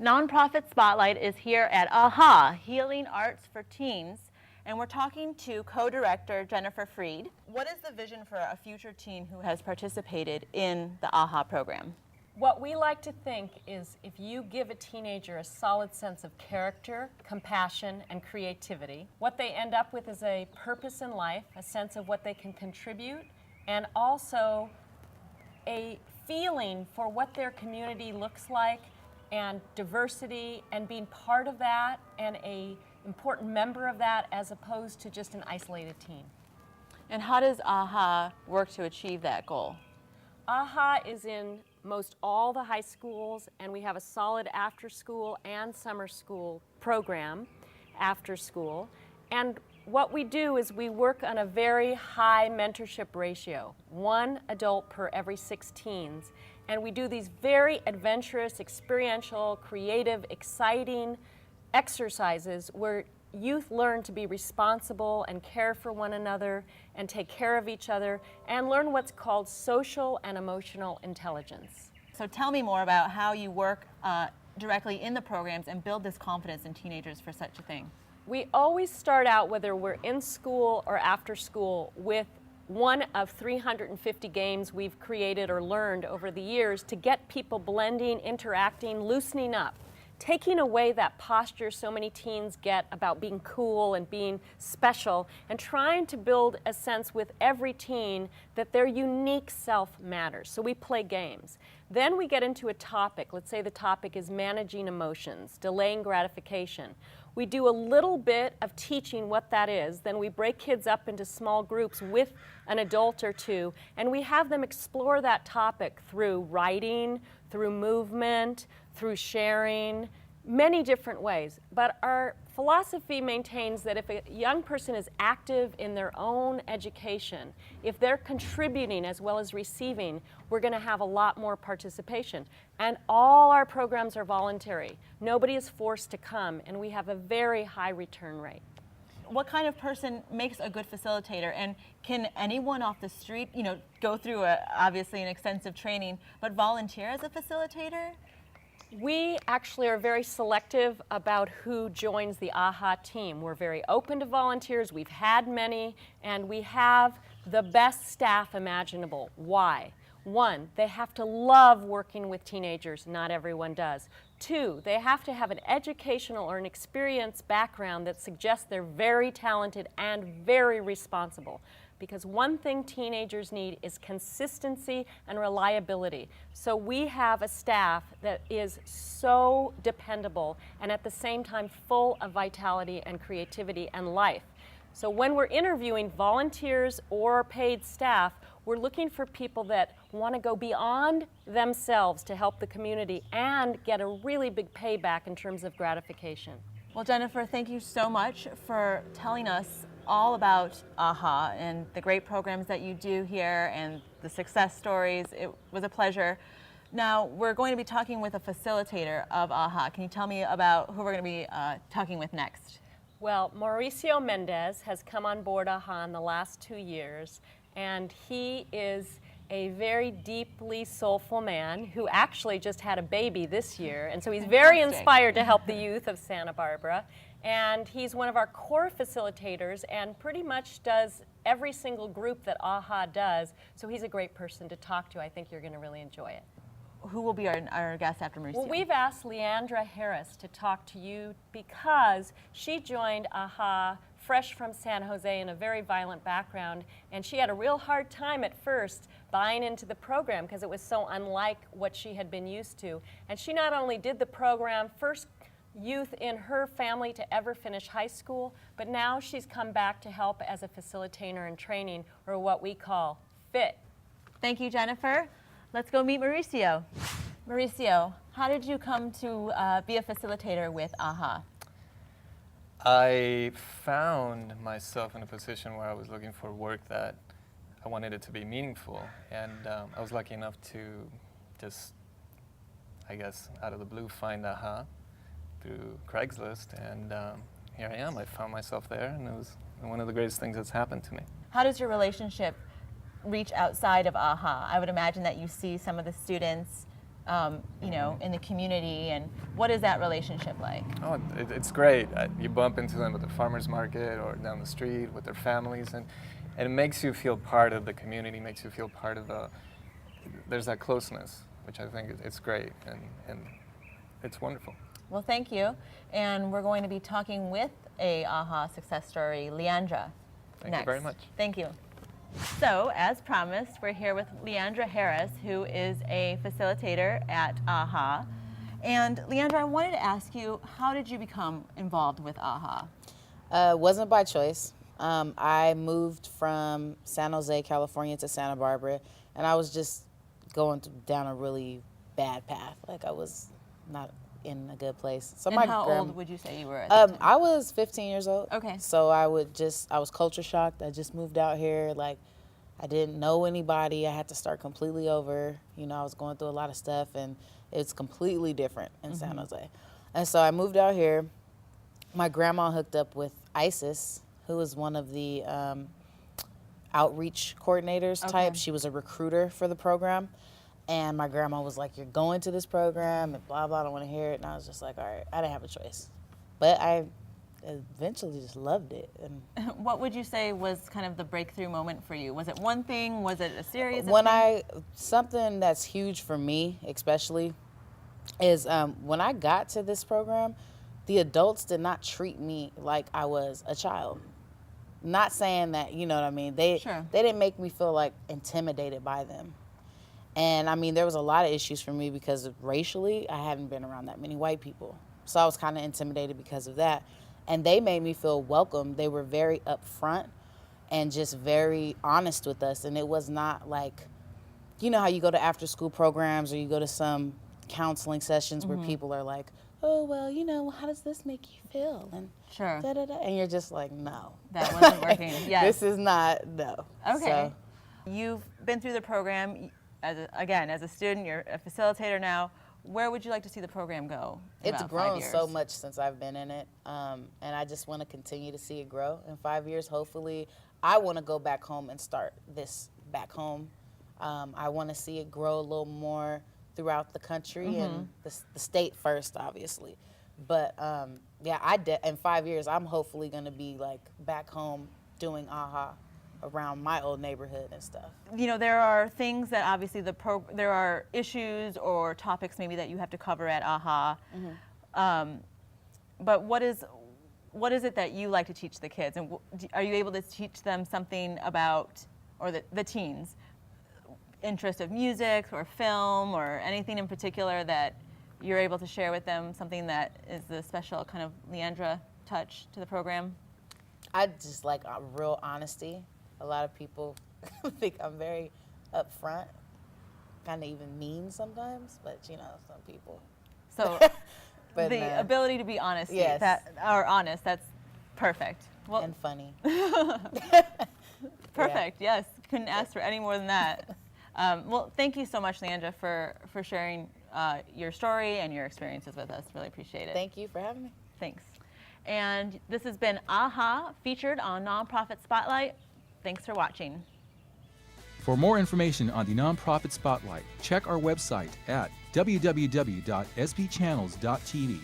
Nonprofit Spotlight is here at AHA, Healing Arts for Teens, and we're talking to co-director Jennifer Freed. What is the vision for a future teen who has participated in the AHA program? What we like to think is if you give a teenager a solid sense of character, compassion, and creativity, what they end up with is a purpose in life, a sense of what they can contribute, and also a feeling for what their community looks like and diversity and being part of that and an important member of that as opposed to just an isolated teen. And how does AHA work to achieve that goal? AHA is in most all the high schools, and we have a solid after school and summer school program after school. And what we do is we work on a very high mentorship ratio, 1 adult per every 6 teens. And we do these very adventurous, experiential, creative, exciting exercises where youth learn to be responsible and care for one another and take care of each other and learn what's called social and emotional intelligence. So tell me more about how you work directly in the programs and build this confidence in teenagers for such a thing. We always start out, whether we're in school or after school, with one of 350 games we've created or learned over the years to get people blending, interacting, loosening up, taking away that posture so many teens get about being cool and being special, and trying to build a sense with every teen that their unique self matters. So we play games. Then we get into a topic. Let's say the topic is managing emotions, delaying gratification. We do a little bit of teaching what that is. Then we break kids up into small groups with an adult or two, and we have them explore that topic through writing, through movement, through sharing, many different ways. But our philosophy maintains that if a young person is active in their own education, if they're contributing as well as receiving, we're going to have a lot more participation. And all our programs are voluntary. Nobody is forced to come, and we have a very high return rate. What kind of person makes a good facilitator, and can anyone off the street, go through obviously an extensive training, but volunteer as a facilitator? We actually are very selective about who joins the AHA team. We're very open to volunteers. We've had many, and we have the best staff imaginable. Why? 1, they have to love working with teenagers. Not everyone does. 2, they have to have an educational or an experience background that suggests they're very talented and very responsible. Because one thing teenagers need is consistency and reliability. So we have a staff that is so dependable and at the same time full of vitality and creativity and life. So when we're interviewing volunteers or paid staff, we're looking for people that want to go beyond themselves to help the community and get a really big payback in terms of gratification. Well, Jennifer, thank you so much for telling us all about AHA and the great programs that you do here and the success stories. It was a pleasure. Now, we're going to be talking with a facilitator of AHA. Can you tell me about who we're going to be talking with next? Well, Mauricio Mendez has come on board AHA in the last 2 years, and he is a very deeply soulful man who actually just had a baby this year, and so he's very inspired to help the youth of Santa Barbara. And he's one of our core facilitators and pretty much does every single group that AHA does, so he's a great person to talk to. I think you're going to really enjoy it. Who will be our guest after Mauricio? Well, we've asked Leandra Harris to talk to you because she joined AHA fresh from San Jose in a very violent background, and she had a real hard time at first buying into the program because it was so unlike what she had been used to. And she not only did the program, first youth in her family to ever finish high school, but now she's come back to help as a facilitator in training, or what we call FIT. Thank you, Jennifer. Let's go meet Mauricio. Mauricio, how did you come to be a facilitator with AHA? I found myself in a position where I was looking for work that I wanted it to be meaningful, and I was lucky enough to just, I guess, out of the blue find AHA through Craigslist, and here I am. I found myself there, and it was one of the greatest things that's happened to me. How does your relationship reach outside of AHA? I would imagine that you see some of the students you know, in the community, and what is that relationship like? Oh, it's great. You bump into them at the farmer's market or down the street with their families, and it makes you feel part of the community, makes you feel part of there's that closeness, which I think it's great, and it's wonderful. Well, thank you. And we're going to be talking with a AHA success story, Leandra. Thank you very much. Thank you. So, as promised, we're here with Leandra Harris, who is a facilitator at AHA. And Leandra, I wanted to ask you, how did you become involved with AHA? Wasn't by choice. I moved from San Jose, California to Santa Barbara, and I was just going down a really bad path. Like, I was not in a good place. So And how old would you say you were at the time? I was 15 years old. Okay. So I was culture shocked. I just moved out here. Like, I didn't know anybody. I had to start completely over. You know, I was going through a lot of stuff, and it's completely different in San Jose. And so I moved out here. My grandma hooked up with Isis, who was one of the outreach coordinators type. Okay. She was a recruiter for the program. And my grandma was like, "You're going to this program," and blah, blah, I don't want to hear it. And I was just like, all right, I didn't have a choice. But I eventually just loved it. And What would you say was kind of the breakthrough moment for you? Was it one thing? Was it a series of when things? something that's huge for me, especially, is when I got to this program, the adults did not treat me like I was a child. Not saying that, you know what I mean? Sure. They didn't make me feel like intimidated by them. And I mean, there was a lot of issues for me because racially, I hadn't been around that many white people. So I was kind of intimidated because of that. And they made me feel welcome. They were very upfront and just very honest with us. And it was not like, you know how you go to after school programs or you go to some counseling sessions where people are like, "Oh, well, you know, how does this make you feel?" And Sure. da, da, da. And you're just like, no. That wasn't working. Yes. This is not, no. Okay. So, You've been through the program. As a student, you're a facilitator now. Where would you like to see the program go in it's about 5 grown years? so much since I've been in it, and I just want to continue to see it grow. In 5 years, hopefully, I want to go back home and start this back home. I want to see it grow a little more throughout the country and the state first, obviously. But yeah, in 5 years, I'm hopefully going to be like back home doing AHA around my old neighborhood and stuff. You know, there are things that obviously there are issues or topics maybe that you have to cover at AHA. But what is it that you like to teach the kids, and are you able to teach them something about, or the teens, interest of music or film or anything in particular that you're able to share with them, something that is the special kind of Leandra touch to the program? I just like real honesty. A lot of people think I'm very upfront, kind of even mean sometimes, but you know, some people. So But the ability to be honest, Yes. that's perfect. Well, and funny. perfect, yes. Couldn't ask for any more than that. Well, thank you so much, Leandra, for sharing your story and your experiences with us. Really appreciate it. Thank you for having me. Thanks. And this has been AHA, featured on Nonprofit Spotlight. Thanks for watching. For more information on the Nonprofit Spotlight, check our website at www.sbchannels.tv.